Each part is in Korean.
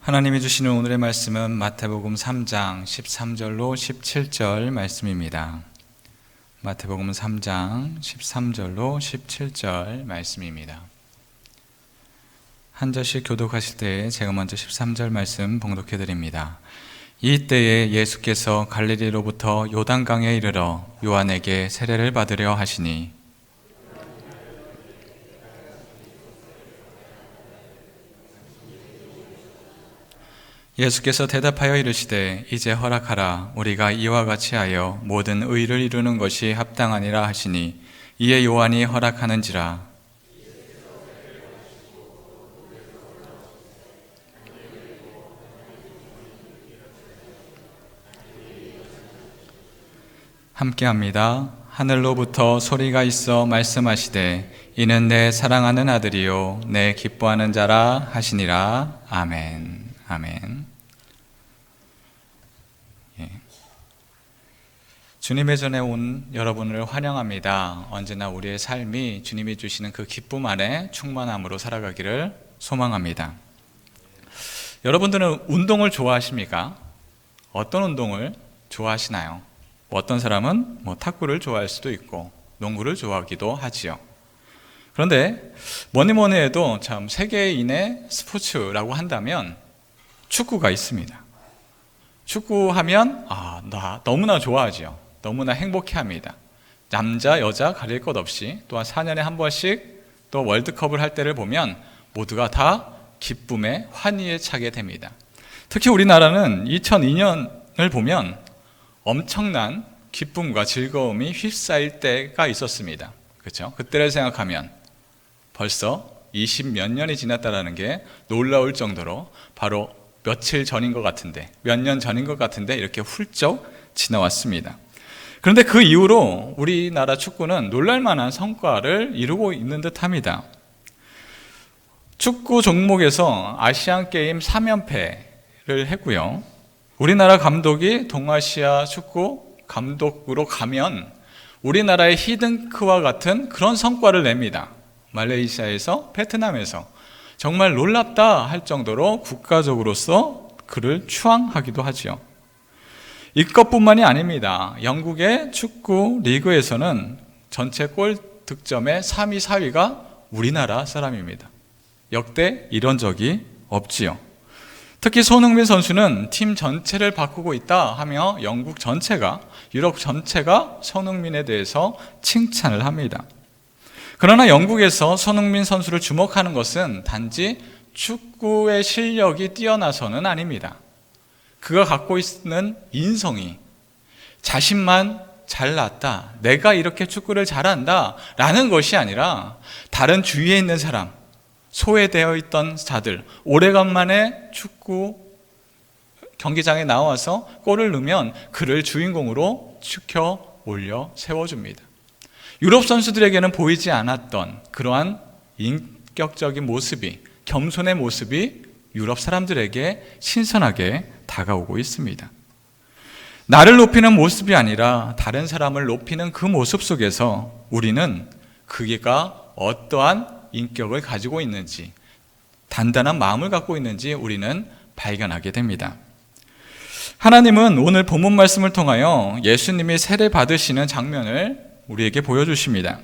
하나님이 주시는 오늘의 말씀은 마태복음 3장 13절로 17절 말씀입니다. 마태복음 3장 13절로 17절 말씀입니다. 한 절씩 교독하실 때 제가 먼저 13절 말씀 봉독해 드립니다. 이때에 예수께서 갈릴리로부터 요단강에 이르러 요한에게 세례를 받으려 하시니 예수께서 대답하여 이르시되 이제 허락하라. 우리가 이와 같이 하여 모든 의를 이루는 것이 합당하니라 하시니 이에 요한이 허락하는지라. 함께합니다. 하늘로부터 소리가 있어 말씀하시되 이는 내 사랑하는 아들이요 내 기뻐하는 자라 하시니라. 아멘. 아멘. 주님의 전에 온 여러분을 환영합니다. 언제나 우리의 삶이 주님이 주시는 그 기쁨 안에 충만함으로 살아가기를 소망합니다. 여러분들은 운동을 좋아하십니까? 어떤 운동을 좋아하시나요? 어떤 사람은 탁구를 좋아할 수도 있고 농구를 좋아하기도 하지요. 그런데 뭐니 해도 참 세계인의 스포츠라고 한다면 축구가 있습니다. 축구하면 나 너무나 좋아하지요. 너무나 행복해합니다. 남자, 여자 가릴 것 없이 또한 4년에 한 번씩 또 월드컵을 할 때를 보면 모두가 다 기쁨에 환희에 차게 됩니다. 특히 우리나라는 2002년을 보면 엄청난 기쁨과 즐거움이 휩싸일 때가 있었습니다. 그렇죠? 그때를 생각하면 벌써 20몇 년이 지났다는 게 놀라울 정도로 바로 며칠 전인 것 같은데, 몇 년 전인 것 같은데 이렇게 훌쩍 지나왔습니다. 그런데 그 이후로 우리나라 축구는 놀랄만한 성과를 이루고 있는 듯합니다. 축구 종목에서 아시안게임 3연패를 했고요. 우리나라 감독이 동아시아 축구 감독으로 가면 우리나라의 히든크와 같은 그런 성과를 냅니다. 말레이시아에서, 베트남에서 정말 놀랍다 할 정도로 국가적으로서 그를 추앙하기도 하지요. 이것뿐만이 아닙니다. 영국의 축구 리그에서는 전체 골 득점의 3위, 4위가 우리나라 사람입니다. 역대 이런 적이 없지요. 특히 손흥민 선수는 팀 전체를 바꾸고 있다 하며 영국 전체가, 유럽 전체가 손흥민에 대해서 칭찬을 합니다. 그러나 영국에서 손흥민 선수를 주목하는 것은 단지 축구의 실력이 뛰어나서는 아닙니다. 그가 갖고 있는 인성이, 자신만 잘났다, 내가 이렇게 축구를 잘한다 라는 것이 아니라 다른 주위에 있는 사람, 소외되어 있던 자들, 오래간만에 축구 경기장에 나와서 골을 넣으면 그를 주인공으로 축혀 올려 세워줍니다. 유럽 선수들에게는 보이지 않았던 그러한 인격적인 모습이, 겸손의 모습이 유럽 사람들에게 신선하게 다가오고 있습니다. 나를 높이는 모습이 아니라 다른 사람을 높이는 그 모습 속에서 우리는 그가 어떠한 인격을 가지고 있는지, 단단한 마음을 갖고 있는지 우리는 발견하게 됩니다. 하나님은 오늘 본문 말씀을 통하여 예수님이 세례 받으시는 장면을 우리에게 보여주십니다.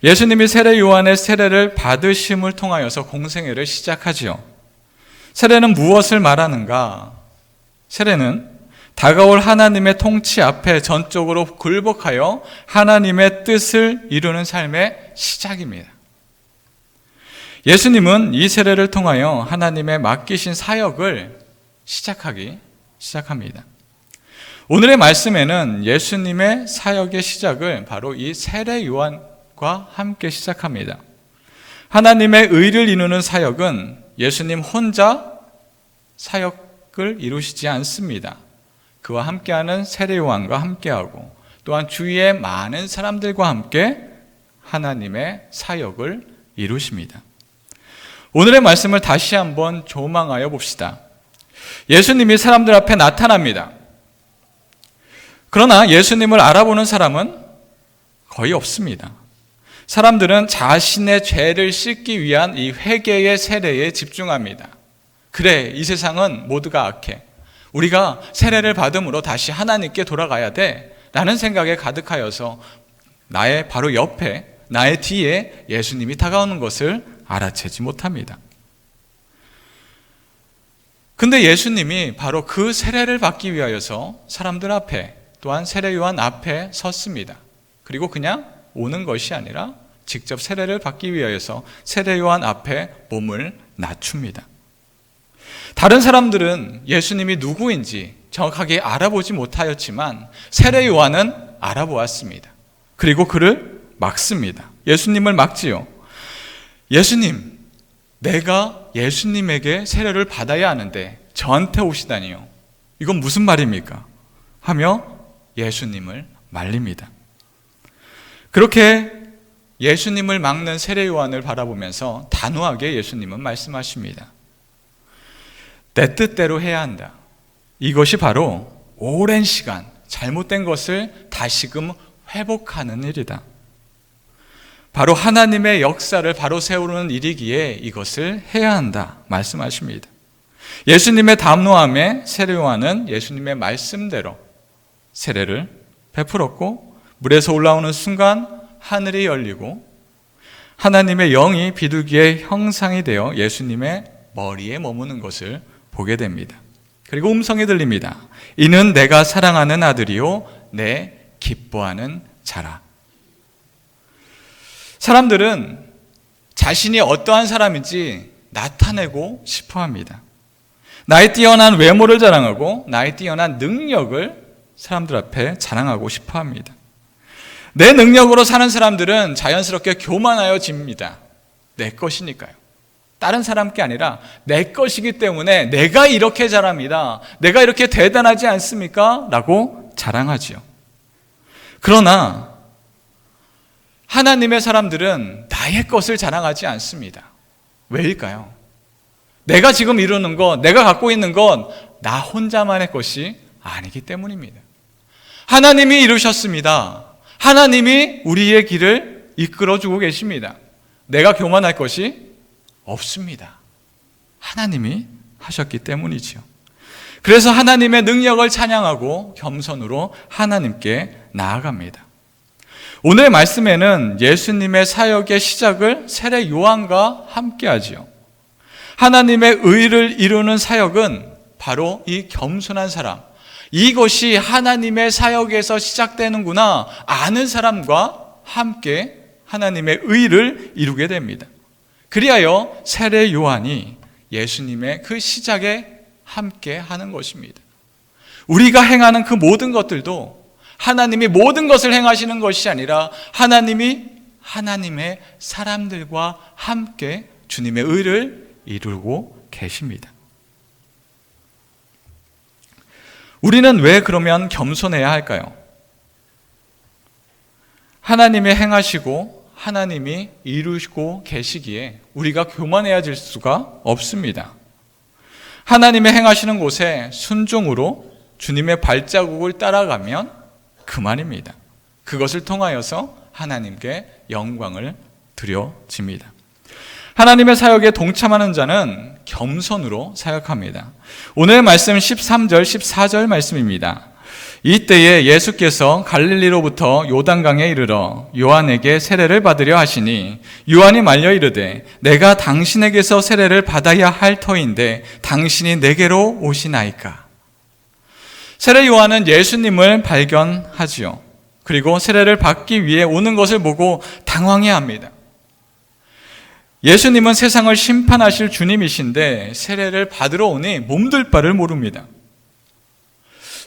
예수님이 세례 요한의 세례를 받으심을 통하여서 공생애를 시작하지요. 세례는 무엇을 말하는가? 세례는 다가올 하나님의 통치 앞에 전적으로 굴복하여 하나님의 뜻을 이루는 삶의 시작입니다. 예수님은 이 세례를 통하여 하나님의 맡기신 사역을 시작합니다. 오늘의 말씀에는 예수님의 사역의 시작을 바로 이 세례 요한과 함께 시작합니다. 하나님의 의를 이루는 사역은 예수님 혼자 사역을 이루시지 않습니다. 그와 함께하는 세례 요한과 함께하고 또한 주위의 많은 사람들과 함께 하나님의 사역을 이루십니다. 오늘의 말씀을 다시 한번 조망하여 봅시다. 예수님이 사람들 앞에 나타납니다. 그러나 예수님을 알아보는 사람은 거의 없습니다. 사람들은 자신의 죄를 씻기 위한 이 회개의 세례에 집중합니다. 그래, 이 세상은 모두가 악해. 우리가 세례를 받음으로 다시 하나님께 돌아가야 돼 라는 생각에 가득하여서 나의 바로 옆에, 나의 뒤에 예수님이 다가오는 것을 알아채지 못합니다. 근데 예수님이 바로 그 세례를 받기 위하여서 사람들 앞에, 또한 세례 요한 앞에 섰습니다. 그리고 그냥 오는 것이 아니라 직접 세례를 받기 위하여서 세례 요한 앞에 몸을 낮춥니다. 다른 사람들은 예수님이 누구인지 정확하게 알아보지 못하였지만 세례 요한은 알아보았습니다. 그리고 그를 막습니다. 예수님을 막지요. 예수님, 내가 예수님에게 세례를 받아야 하는데 저한테 오시다니요. 이건 무슨 말입니까? 하며 예수님을 말립니다. 그렇게 예수님을 막는 세례 요한을 바라보면서 단호하게 예수님은 말씀하십니다. 내 뜻대로 해야 한다. 이것이 바로 오랜 시간 잘못된 것을 다시금 회복하는 일이다. 바로 하나님의 역사를 바로 세우는 일이기에 이것을 해야 한다 말씀하십니다. 예수님의 담노함에 세례 요한은 예수님의 말씀대로 세례를 베풀었고, 물에서 올라오는 순간 하늘이 열리고 하나님의 영이 비둘기의 형상이 되어 예수님의 머리에 머무는 것을 보게 됩니다. 그리고 음성이 들립니다. 이는 내가 사랑하는 아들이요 내 기뻐하는 자라. 사람들은 자신이 어떠한 사람인지 나타내고 싶어 합니다. 나의 뛰어난 외모를 자랑하고 나의 뛰어난 능력을 사람들 앞에 자랑하고 싶어 합니다. 내 능력으로 사는 사람들은 자연스럽게 교만하여집니다. 내 것이니까요. 다른 사람 게 아니라 내 것이기 때문에 내가 이렇게 잘합니다. 내가 이렇게 대단하지 않습니까? 라고 자랑하지요. 그러나 하나님의 사람들은 나의 것을 자랑하지 않습니다. 왜일까요? 내가 지금 이루는 것, 내가 갖고 있는 건 나 혼자만의 것이 아니기 때문입니다. 하나님이 이루셨습니다. 하나님이 우리의 길을 이끌어주고 계십니다. 내가 교만할 것이 없습니다. 하나님이 하셨기 때문이지요. 그래서 하나님의 능력을 찬양하고 겸손으로 하나님께 나아갑니다. 오늘 말씀에는 예수님의 사역의 시작을 세례 요한과 함께 하지요. 하나님의 의를 이루는 사역은 바로 이 겸손한 사람, 이것이 하나님의 사역에서 시작되는구나 아는 사람과 함께 하나님의 의를 이루게 됩니다. 그리하여 세례 요한이 예수님의 그 시작에 함께 하는 것입니다. 우리가 행하는 그 모든 것들도 하나님이 모든 것을 행하시는 것이 아니라 하나님이 하나님의 사람들과 함께 주님의 의를 이루고 계십니다. 우리는 왜 그러면 겸손해야 할까요? 하나님이 행하시고 하나님이 이루시고 계시기에 우리가 교만해야 될 수가 없습니다. 하나님의 행하시는 곳에 순종으로 주님의 발자국을 따라가면 그만입니다. 그것을 통하여서 하나님께 영광을 드려집니다. 하나님의 사역에 동참하는 자는 겸손으로 사역합니다. 오늘 말씀 13절, 14절 말씀입니다. 이때에 예수께서 갈릴리로부터 요단강에 이르러 요한에게 세례를 받으려 하시니 요한이 말려 이르되 내가 당신에게서 세례를 받아야 할 터인데 당신이 내게로 오시나이까. 세례 요한은 예수님을 발견하지요. 그리고 세례를 받기 위해 오는 것을 보고 당황해합니다. 예수님은 세상을 심판하실 주님이신데 세례를 받으러 오니 몸둘 바를 모릅니다.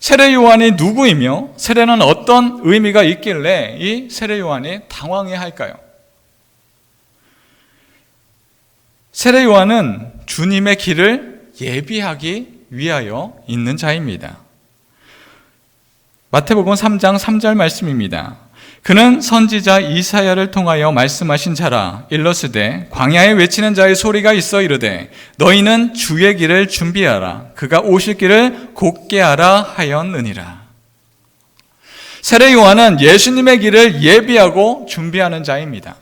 세례 요한이 누구이며 세례는 어떤 의미가 있길래 이 세례 요한이 당황해할까요? 세례 요한은 주님의 길을 예비하기 위하여 있는 자입니다. 마태복음 3장 3절 말씀입니다. 그는 선지자 이사야를 통하여 말씀하신 자라. 일러스되 광야에 외치는 자의 소리가 있어 이르되 너희는 주의 길을 준비하라. 그가 오실 길을 곧게 하라 하였느니라. 세례 요한은 예수님의 길을 예비하고 준비하는 자입니다.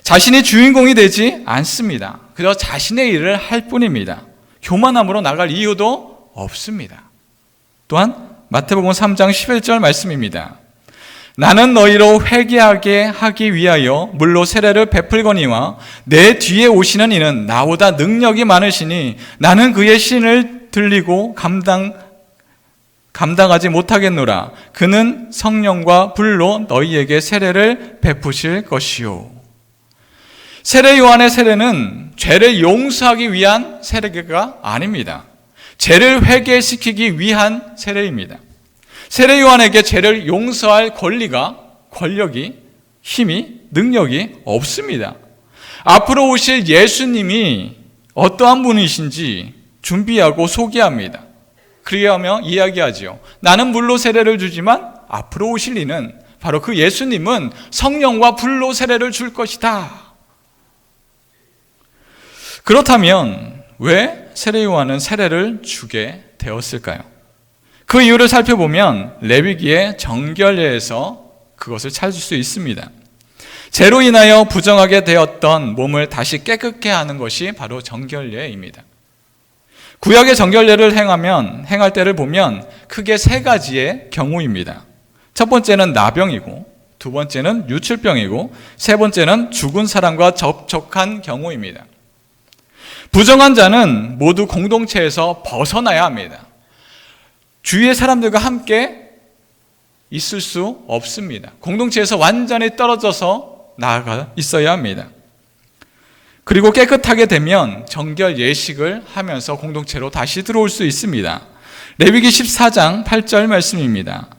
자신이 주인공이 되지 않습니다. 그저 자신의 일을 할 뿐입니다. 교만함으로 나갈 이유도 없습니다. 또한 마태복음 3장 11절 말씀입니다. 나는 너희로 회개하게 하기 위하여 물로 세례를 베풀거니와 내 뒤에 오시는 이는 나보다 능력이 많으시니 나는 그의 신을 들리고 감당하지 못하겠노라. 그는 성령과 불로 너희에게 세례를 베푸실 것이요. 세례 요한의 세례는 죄를 용서하기 위한 세례가 아닙니다. 죄를 회개시키기 위한 세례입니다. 세례 요한에게 죄를 용서할 권력이, 힘이, 능력이 없습니다. 앞으로 오실 예수님이 어떠한 분이신지 준비하고 소개합니다. 그리하며 이야기하지요. 나는 물로 세례를 주지만 앞으로 오실 이는 바로 그 예수님은 성령과 불로 세례를 줄 것이다. 그렇다면 왜 세례 요한은 세례를 주게 되었을까요? 그 이유를 살펴보면 레위기의 정결례에서 그것을 찾을 수 있습니다. 죄로 인하여 부정하게 되었던 몸을 다시 깨끗게 하는 것이 바로 정결례입니다. 구약의 정결례를 행할 때를 보면 크게 세 가지의 경우입니다. 첫 번째는 나병이고, 두 번째는 유출병이고, 세 번째는 죽은 사람과 접촉한 경우입니다. 부정한 자는 모두 공동체에서 벗어나야 합니다. 주위의 사람들과 함께 있을 수 없습니다. 공동체에서 완전히 떨어져서 나아가 있어야 합니다. 그리고 깨끗하게 되면 정결 예식을 하면서 공동체로 다시 들어올 수 있습니다. 레위기 14장 8절 말씀입니다.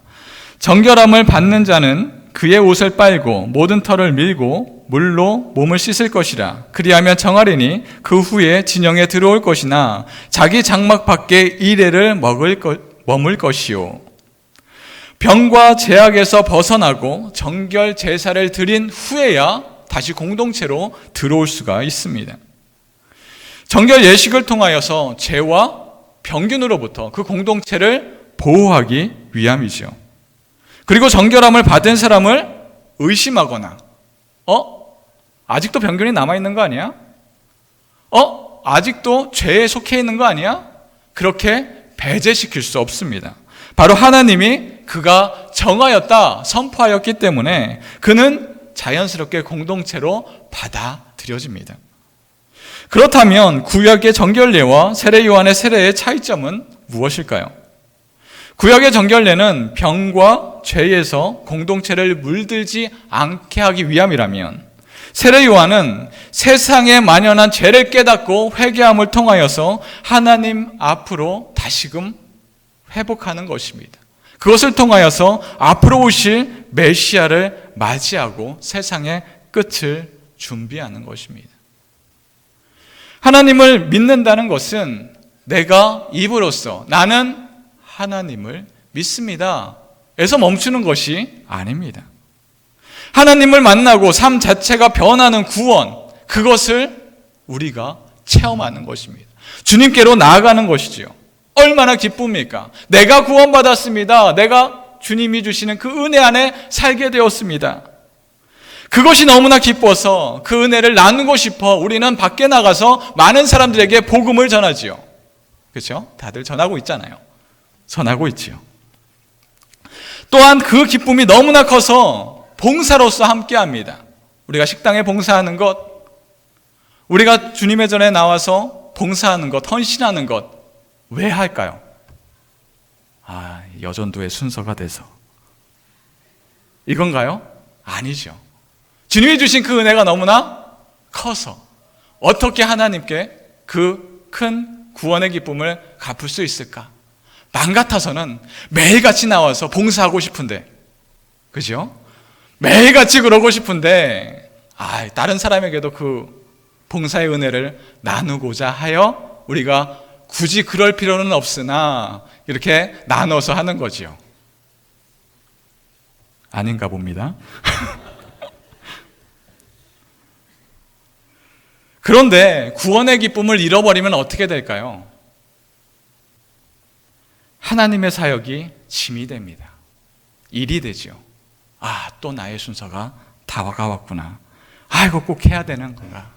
정결함을 받는 자는 그의 옷을 빨고 모든 털을 밀고 물로 몸을 씻을 것이라. 그리하면 정하리니 그 후에 진영에 들어올 것이나 자기 장막 밖에 이레를 머물 것이요. 병과 죄악에서 벗어나고 정결 제사를 드린 후에야 다시 공동체로 들어올 수가 있습니다. 정결 예식을 통하여서 죄와 병균으로부터 그 공동체를 보호하기 위함이죠. 그리고 정결함을 받은 사람을 의심하거나 아직도 병균이 남아있는 거 아니야? 아직도 죄에 속해 있는 거 아니야? 그렇게 배제시킬 수 없습니다. 바로 하나님이 그가 정하였다 선포하였기 때문에 그는 자연스럽게 공동체로 받아들여집니다. 그렇다면 구약의 정결례와 세례 요한의 세례의 차이점은 무엇일까요? 구약의 정결례는 병과 죄에서 공동체를 물들지 않게 하기 위함이라면, 세례 요한은 세상에 만연한 죄를 깨닫고 회개함을 통하여서 하나님 앞으로 다시금 회복하는 것입니다. 그것을 통하여서 앞으로 오실 메시아를 맞이하고 세상의 끝을 준비하는 것입니다. 하나님을 믿는다는 것은 내가 입으로써 나는 하나님을 믿습니다 에서 멈추는 것이 아닙니다. 하나님을 만나고 삶 자체가 변하는 구원, 그것을 우리가 체험하는 것입니다. 주님께로 나아가는 것이지요. 얼마나 기쁩니까? 내가 구원받았습니다. 내가 주님이 주시는 그 은혜 안에 살게 되었습니다. 그것이 너무나 기뻐서 그 은혜를 나누고 싶어 우리는 밖에 나가서 많은 사람들에게 복음을 전하지요. 그렇죠? 다들 전하고 있잖아요. 전하고 있지요. 또한 그 기쁨이 너무나 커서 봉사로서 함께합니다. 우리가 식당에 봉사하는 것, 우리가 주님의 전에 나와서 봉사하는 것, 헌신하는 것, 왜 할까요? 여전도의 순서가 돼서 이건가요? 아니죠. 주님이 주신 그 은혜가 너무나 커서 어떻게 하나님께 그 큰 구원의 기쁨을 갚을 수 있을까? 맘 같아서는 매일같이 나와서 봉사하고 싶은데, 그죠? 매일같이 그러고 싶은데 다른 사람에게도 그 봉사의 은혜를 나누고자 하여 우리가 굳이 그럴 필요는 없으나 이렇게 나눠서 하는 거지요. 아닌가 봅니다. 그런데 구원의 기쁨을 잃어버리면 어떻게 될까요? 하나님의 사역이 짐이 됩니다. 일이 되죠. 또 나의 순서가 다가왔구나. 이거 꼭 해야 되는 건가?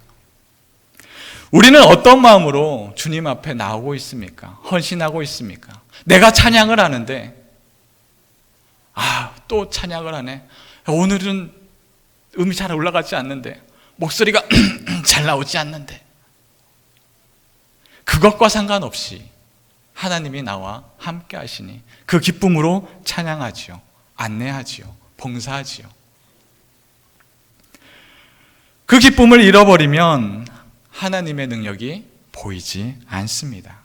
우리는 어떤 마음으로 주님 앞에 나오고 있습니까? 헌신하고 있습니까? 내가 찬양을 하는데 또 찬양을 하네. 오늘은 음이 잘 올라가지 않는데, 목소리가 잘 나오지 않는데, 그것과 상관없이 하나님이 나와 함께 하시니 그 기쁨으로 찬양하지요, 안내하지요, 봉사하지요. 그 기쁨을 잃어버리면 하나님의 능력이 보이지 않습니다.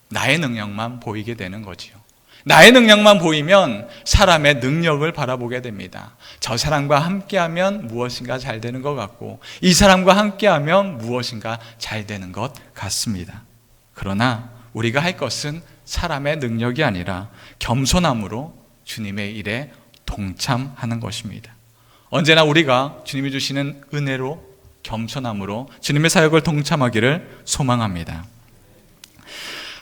나의 능력만 보이게 되는 거지요. 나의 능력만 보이면 사람의 능력을 바라보게 됩니다. 저 사람과 함께하면 무엇인가 잘 되는 것 같고, 이 사람과 함께하면 무엇인가 잘 되는 것 같습니다. 그러나 우리가 할 것은 사람의 능력이 아니라 겸손함으로 주님의 일에 동참하는 것입니다. 언제나 우리가 주님이 주시는 은혜로, 겸손함으로 주님의 사역을 동참하기를 소망합니다.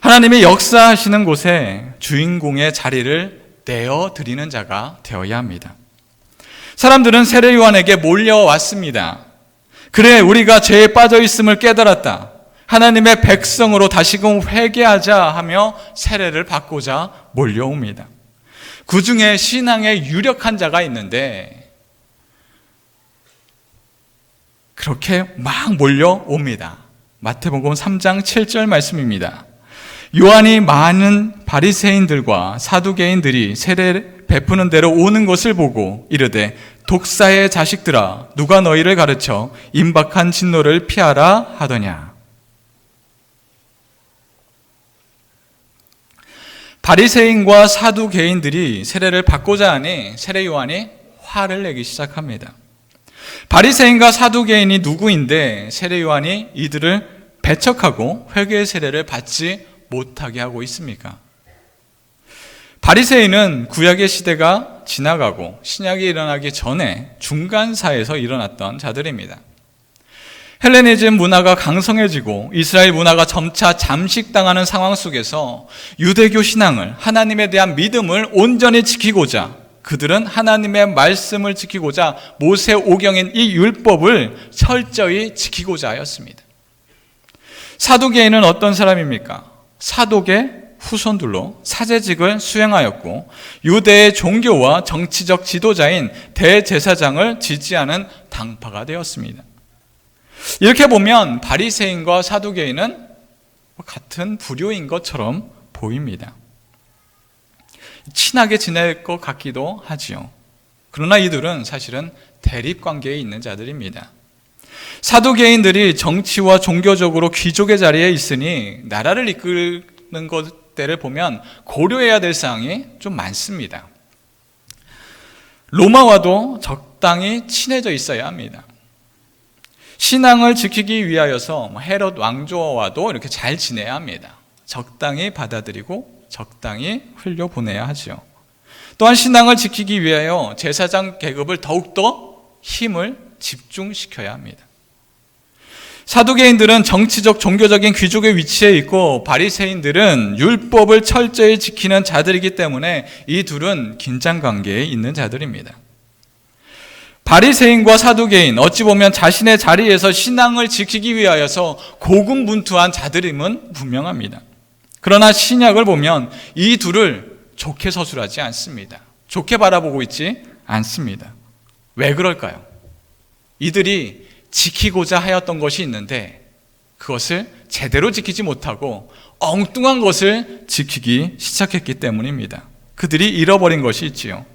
하나님이 역사하시는 곳에 주인공의 자리를 내어드리는 자가 되어야 합니다. 사람들은 세례 요한에게 몰려왔습니다. 그래, 우리가 죄에 빠져 있음을 깨달았다. 하나님의 백성으로 다시금 회개하자 하며 세례를 받고자 몰려옵니다. 그 중에 신앙에 유력한 자가 있는데 그렇게 막 몰려옵니다. 마태복음 3장 7절 말씀입니다. 요한이 많은 바리새인들과 사두개인들이 세례 베푸는 대로 오는 것을 보고 이르되, 독사의 자식들아, 누가 너희를 가르쳐 임박한 진노를 피하라 하더냐. 바리새인과 사두개인들이 세례를 받고자 하니 세례 요한이 화를 내기 시작합니다. 바리새인과 사두개인이 누구인데 세례 요한이 이들을 배척하고 회개의 세례를 받지 못하게 하고 있습니까? 바리새인은 구약의 시대가 지나가고 신약이 일어나기 전에 중간사에서 일어났던 자들입니다. 헬레니즘 문화가 강성해지고 이스라엘 문화가 점차 잠식당하는 상황 속에서 유대교 신앙을, 하나님에 대한 믿음을 온전히 지키고자, 그들은 하나님의 말씀을 지키고자 모세 오경인 이 율법을 철저히 지키고자 하였습니다. 사두개인은 어떤 사람입니까? 사독의 후손들로 사제직을 수행하였고 유대의 종교와 정치적 지도자인 대제사장을 지지하는 당파가 되었습니다. 이렇게 보면 바리새인과 사두개인은 같은 부류인 것처럼 보입니다. 친하게 지낼 것 같기도 하지요. 그러나 이들은 사실은 대립관계에 있는 자들입니다. 사두개인들이 정치와 종교적으로 귀족의 자리에 있으니 나라를 이끄는 것들을 보면 고려해야 될 사항이 좀 많습니다. 로마와도 적당히 친해져 있어야 합니다. 신앙을 지키기 위하여서 헤롯 왕조와도 이렇게 잘 지내야 합니다. 적당히 받아들이고 적당히 흘려보내야 하죠. 또한 신앙을 지키기 위하여 제사장 계급을 더욱더 힘을 집중시켜야 합니다. 사두개인들은 정치적, 종교적인 귀족의 위치에 있고 바리새인들은 율법을 철저히 지키는 자들이기 때문에 이 둘은 긴장관계에 있는 자들입니다. 바리새인과 사두개인, 어찌 보면 자신의 자리에서 신앙을 지키기 위하여서 고군분투한 자들임은 분명합니다. 그러나 신약을 보면 이 둘을 좋게 서술하지 않습니다. 좋게 바라보고 있지 않습니다. 왜 그럴까요? 이들이 지키고자 하였던 것이 있는데 그것을 제대로 지키지 못하고 엉뚱한 것을 지키기 시작했기 때문입니다. 그들이 잃어버린 것이 있지요.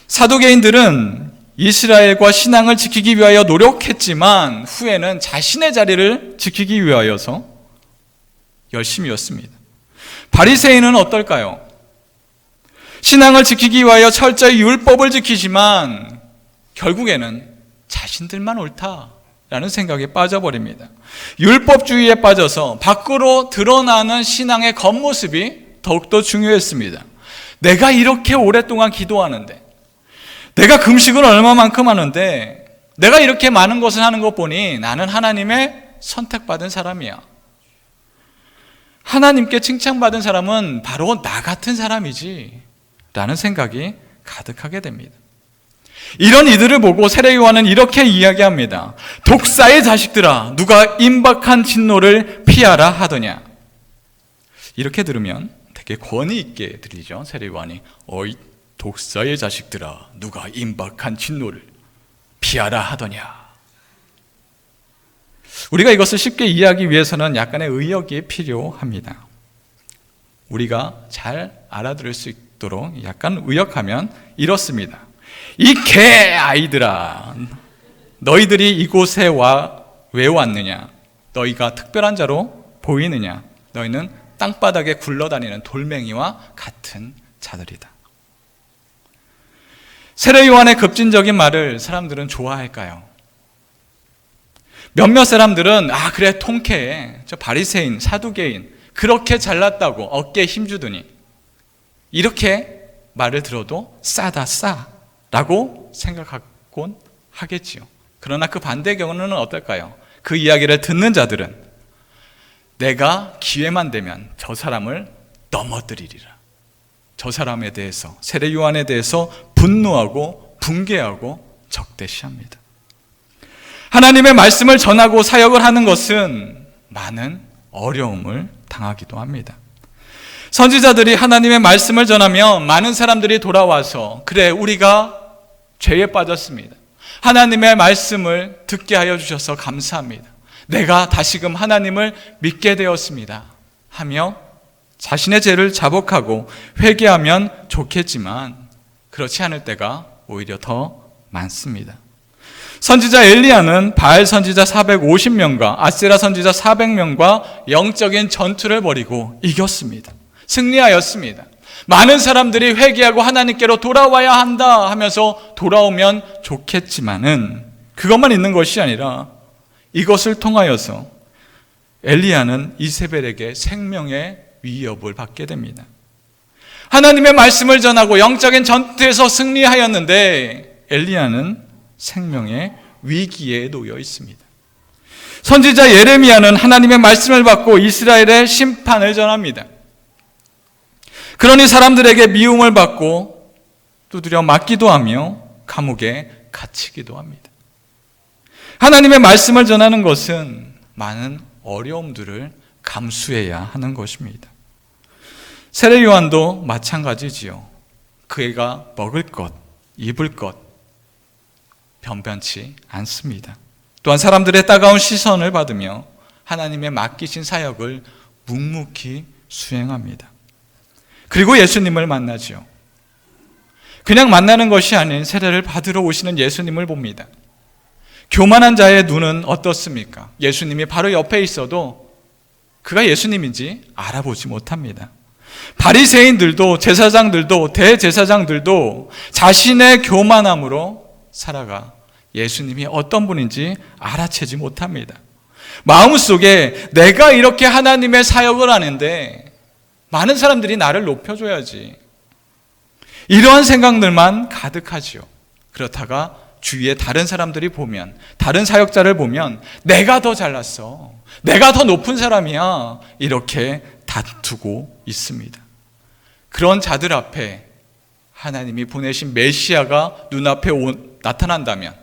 사두개인들은 이스라엘과 신앙을 지키기 위하여 노력했지만 후에는 자신의 자리를 지키기 위하여서 열심이었습니다. 바리새인은 어떨까요? 신앙을 지키기 위하여 철저히 율법을 지키지만 결국에는 자신들만 옳다라는 생각에 빠져버립니다. 율법주의에 빠져서 밖으로 드러나는 신앙의 겉모습이 더욱더 중요했습니다. 내가 이렇게 오랫동안 기도하는데, 내가 금식을 얼마만큼 하는데, 내가 이렇게 많은 것을 하는 것 보니 나는 하나님의 선택받은 사람이야. 하나님께 칭찬받은 사람은 바로 나 같은 사람이지 라는 생각이 가득하게 됩니다. 이런 이들을 보고 세례 요한은 이렇게 이야기합니다. 독사의 자식들아, 누가 임박한 진노를 피하라 하더냐. 이렇게 들으면 되게 권위 있게 들리죠. 세례 요한이 어이 독사의 자식들아, 누가 임박한 진노를 피하라 하더냐. 우리가 이것을 쉽게 이해하기 위해서는 약간의 의역이 필요합니다. 우리가 잘 알아들을 수 있도록 약간 의역하면 이렇습니다. 이 개 아이들아, 너희들이 이곳에 왜 왔느냐? 너희가 특별한 자로 보이느냐? 너희는 땅바닥에 굴러다니는 돌멩이와 같은 자들이다. 세례 요한의 급진적인 말을 사람들은 좋아할까요? 몇몇 사람들은 그래 통쾌해, 저 바리새인, 사두개인 그렇게 잘났다고 어깨에 힘주더니 이렇게 말을 들어도 싸다 라고 생각하곤 하겠지요. 그러나 그 반대의 경우는 어떨까요? 그 이야기를 듣는 자들은 내가 기회만 되면 저 사람을 넘어뜨리리라. 저 사람에 대해서, 세례 요한에 대해서 분노하고 붕괴하고 적대시합니다. 하나님의 말씀을 전하고 사역을 하는 것은 많은 어려움을 당하기도 합니다. 선지자들이 하나님의 말씀을 전하면 많은 사람들이 돌아와서 그래 우리가 죄에 빠졌습니다. 하나님의 말씀을 듣게 하여 주셔서 감사합니다. 내가 다시금 하나님을 믿게 되었습니다 하며 자신의 죄를 자복하고 회개하면 좋겠지만 그렇지 않을 때가 오히려 더 많습니다. 선지자 엘리야는 바알 선지자 450명과 아세라 선지자 400명과 영적인 전투를 벌이고 이겼습니다. 승리하였습니다. 많은 사람들이 회개하고 하나님께로 돌아와야 한다 하면서 돌아오면 좋겠지만은 그것만 있는 것이 아니라 이것을 통하여서 엘리야는 이세벨에게 생명의 위협을 받게 됩니다. 하나님의 말씀을 전하고 영적인 전투에서 승리하였는데 엘리야는 생명의 위기에 놓여 있습니다. 선지자 예레미야는 하나님의 말씀을 받고 이스라엘의 심판을 전합니다. 그러니 사람들에게 미움을 받고 두드려 맞기도 하며 감옥에 갇히기도 합니다. 하나님의 말씀을 전하는 것은 많은 어려움들을 감수해야 하는 것입니다. 세례 요한도 마찬가지지요. 그가 먹을 것, 입을 것 변변치 않습니다. 또한 사람들의 따가운 시선을 받으며 하나님의 맡기신 사역을 묵묵히 수행합니다. 그리고 예수님을 만나죠. 그냥 만나는 것이 아닌 세례를 받으러 오시는 예수님을 봅니다. 교만한 자의 눈은 어떻습니까? 예수님이 바로 옆에 있어도 그가 예수님인지 알아보지 못합니다. 바리새인들도 제사장들도 대제사장들도 자신의 교만함으로 살아가 예수님이 어떤 분인지 알아채지 못합니다. 마음속에 내가 이렇게 하나님의 사역을 하는데 많은 사람들이 나를 높여줘야지, 이러한 생각들만 가득하지요. 그렇다가 주위에 다른 사람들이 보면, 다른 사역자를 보면 내가 더 잘났어, 내가 더 높은 사람이야, 이렇게 다투고 있습니다. 그런 자들 앞에 하나님이 보내신 메시아가 눈앞에 나타난다면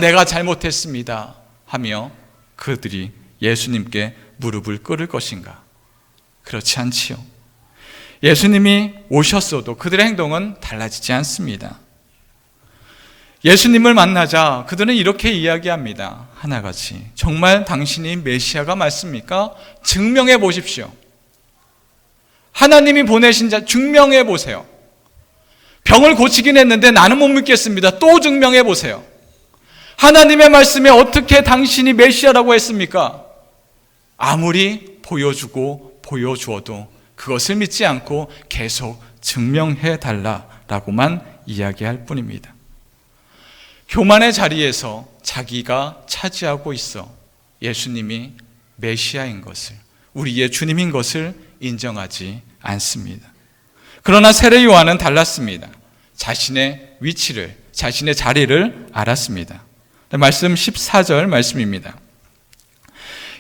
내가 잘못했습니다 하며 그들이 예수님께 무릎을 꿇을 것인가? 그렇지 않지요. 예수님이 오셨어도 그들의 행동은 달라지지 않습니다. 예수님을 만나자 그들은 이렇게 이야기합니다. 하나같이 정말 당신이 메시아가 맞습니까? 증명해 보십시오. 하나님이 보내신 자 증명해 보세요. 병을 고치긴 했는데 나는 못 믿겠습니다. 또 증명해 보세요. 하나님의 말씀에 어떻게 당신이 메시아라고 했습니까? 아무리 보여주어도 그것을 믿지 않고 계속 증명해 달라라고만 이야기할 뿐입니다. 교만의 자리에서 자기가 차지하고 있어 예수님이 메시아인 것을, 우리의 주님인 것을 인정하지 않습니다. 그러나 세례 요한은 달랐습니다. 자신의 위치를, 자신의 자리를 알았습니다. 말씀 14절 말씀입니다.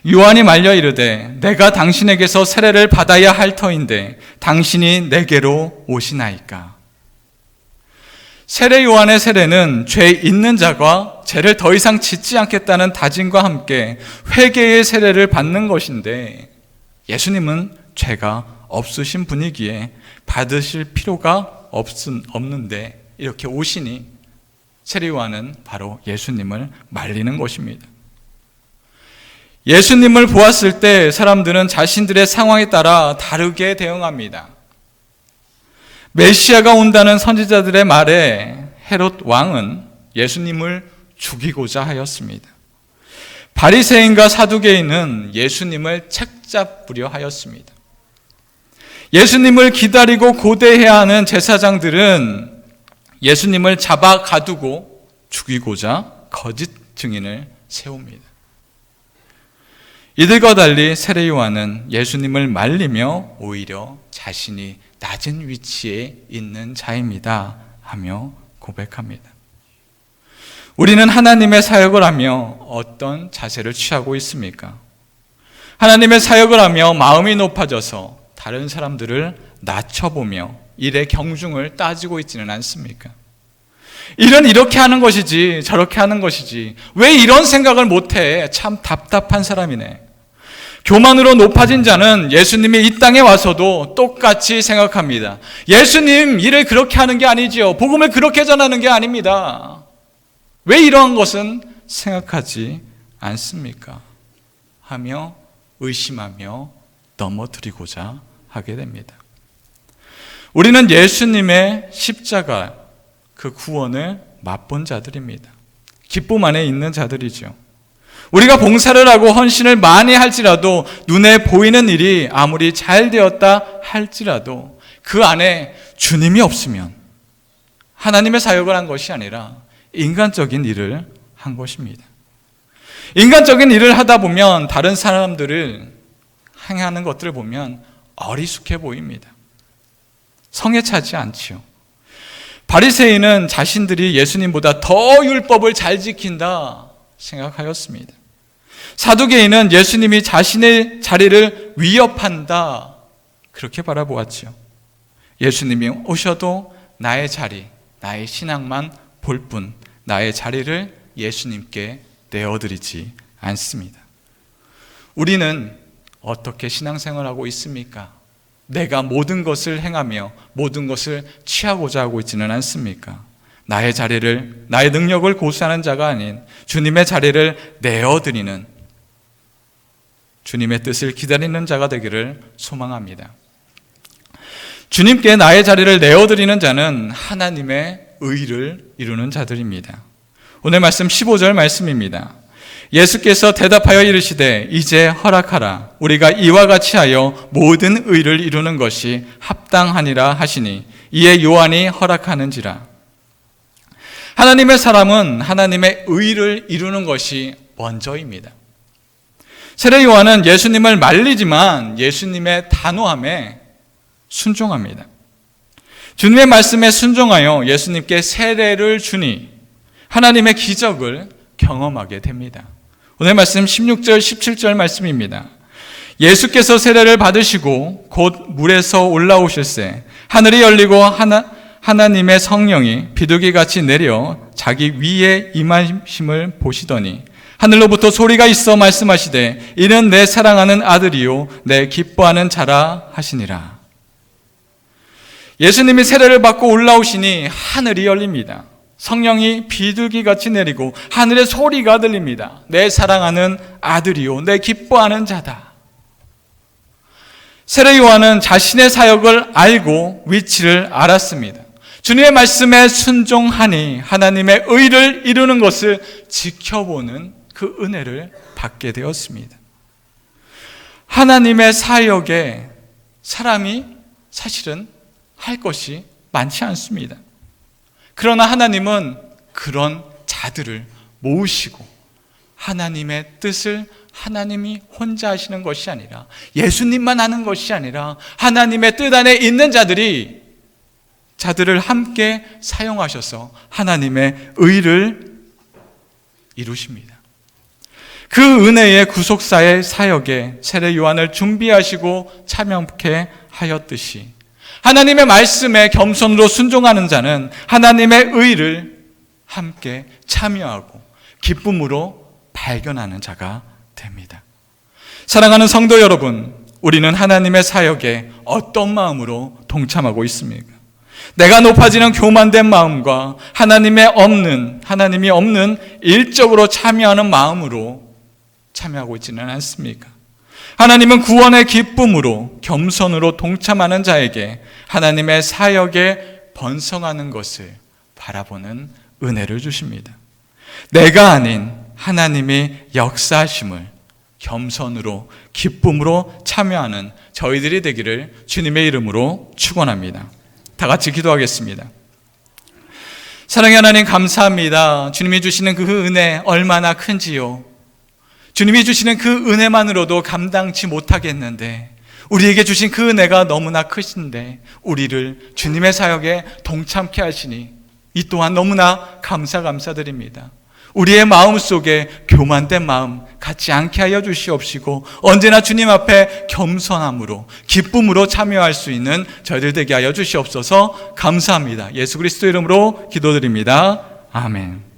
요한이 말려 이르되 내가 당신에게서 세례를 받아야 할 터인데 당신이 내게로 오시나이까. 세례 요한의 세례는 죄 있는 자가 죄를 더 이상 짓지 않겠다는 다짐과 함께 회개의 세례를 받는 것인데, 예수님은 죄가 없으신 분이기에 받으실 필요가 없는데 이렇게 오시니 세례 요한은 바로 예수님을 말리는 것입니다. 예수님을 보았을 때 사람들은 자신들의 상황에 따라 다르게 대응합니다. 메시아가 온다는 선지자들의 말에 헤롯 왕은 예수님을 죽이고자 하였습니다. 바리새인과 사두개인은 예수님을 책잡으려 하였습니다. 예수님을 기다리고 고대해야 하는 제사장들은 예수님을 잡아 가두고 죽이고자 거짓 증인을 세웁니다. 이들과 달리 세례 요한은 예수님을 말리며 오히려 자신이 낮은 위치에 있는 자입니다 하며 고백합니다. 우리는 하나님의 사역을 하며 어떤 자세를 취하고 있습니까? 하나님의 사역을 하며 마음이 높아져서 다른 사람들을 낮춰보며 일의 경중을 따지고 있지는 않습니까? 일은 이렇게 하는 것이지 저렇게 하는 것이지 왜 이런 생각을 못해? 참 답답한 사람이네. 교만으로 높아진 자는 예수님이 이 땅에 와서도 똑같이 생각합니다. 예수님 일을 그렇게 하는 게 아니지요. 복음을 그렇게 전하는 게 아닙니다. 왜 이러한 것은 생각하지 않습니까? 하며 의심하며 넘어뜨리고자 하게 됩니다. 우리는 예수님의 십자가 그 구원을 맛본 자들입니다. 기쁨 안에 있는 자들이죠. 우리가 봉사를 하고 헌신을 많이 할지라도 눈에 보이는 일이 아무리 잘 되었다 할지라도 그 안에 주님이 없으면 하나님의 사역을 한 것이 아니라 인간적인 일을 한 것입니다. 인간적인 일을 하다 보면 다른 사람들을 행하는 것들을 보면 어리숙해 보입니다. 성에 차지 않지요. 바리새인은 자신들이 예수님보다 더 율법을 잘 지킨다 생각하였습니다. 사두개인은 예수님이 자신의 자리를 위협한다 그렇게 바라보았지요. 예수님이 오셔도 나의 자리, 나의 신앙만 볼 뿐 나의 자리를 예수님께 내어드리지 않습니다. 우리는 어떻게 신앙생활하고 있습니까? 내가 모든 것을 행하며 모든 것을 취하고자 하고 있지는 않습니까? 나의 자리를, 나의 능력을 고수하는 자가 아닌 주님의 자리를 내어드리는, 주님의 뜻을 기다리는 자가 되기를 소망합니다. 주님께 나의 자리를 내어드리는 자는 하나님의 의를 이루는 자들입니다. 오늘 말씀 15절 말씀입니다. 예수께서 대답하여 이르시되 이제 허락하라. 우리가 이와 같이 하여 모든 의를 이루는 것이 합당하니라 하시니 이에 요한이 허락하는지라. 하나님의 사람은 하나님의 의를 이루는 것이 먼저입니다. 세례 요한은 예수님을 말리지만 예수님의 단호함에 순종합니다. 주님의 말씀에 순종하여 예수님께 세례를 주니 하나님의 기적을 경험하게 됩니다. 오늘 말씀 16절 17절 말씀입니다. 예수께서 세례를 받으시고 곧 물에서 올라오실새 하늘이 열리고 하나님의 성령이 비둘기같이 내려 자기 위에 임하심을 보시더니 하늘로부터 소리가 있어 말씀하시되 이는 내 사랑하는 아들이요 내 기뻐하는 자라 하시니라. 예수님이 세례를 받고 올라오시니 하늘이 열립니다. 성령이 비둘기같이 내리고 하늘의 소리가 들립니다. 내 사랑하는 아들이요 내 기뻐하는 자다. 세례 요한은 자신의 사역을 알고 위치를 알았습니다. 주님의 말씀에 순종하니 하나님의 의를 이루는 것을 지켜보는 그 은혜를 받게 되었습니다. 하나님의 사역에 사람이 사실은 할 것이 많지 않습니다. 그러나 하나님은 그런 자들을 모으시고 하나님의 뜻을 하나님이 혼자 하시는 것이 아니라 예수님만 하는 것이 아니라 하나님의 뜻 안에 있는 자들을 함께 사용하셔서 하나님의 의를 이루십니다. 그 은혜의 구속사의 사역에 세례 요한을 준비하시고 참여케 하였듯이 하나님의 말씀에 겸손으로 순종하는 자는 하나님의 의를 함께 참여하고 기쁨으로 발견하는 자가 됩니다. 사랑하는 성도 여러분, 우리는 하나님의 사역에 어떤 마음으로 동참하고 있습니까? 내가 높아지는 교만된 마음과 하나님이 없는 일적으로 참여하는 마음으로 참여하고 있지는 않습니까? 하나님은 구원의 기쁨으로 겸손으로 동참하는 자에게 하나님의 사역에 번성하는 것을 바라보는 은혜를 주십니다. 내가 아닌 하나님이 역사하심을 겸손으로 기쁨으로 참여하는 저희들이 되기를 주님의 이름으로 축원합니다. 다 같이 기도하겠습니다. 사랑의 하나님, 감사합니다. 주님이 주시는 그 은혜 얼마나 큰지요. 주님이 주시는 그 은혜만으로도 감당치 못하겠는데 우리에게 주신 그 은혜가 너무나 크신데 우리를 주님의 사역에 동참케 하시니 이 또한 너무나 감사드립니다. 우리의 마음속에 교만된 마음 갖지 않게 하여 주시옵시고 언제나 주님 앞에 겸손함으로 기쁨으로 참여할 수 있는 저희들 되게 하여 주시옵소서. 감사합니다. 예수 그리스도 이름으로 기도드립니다. 아멘.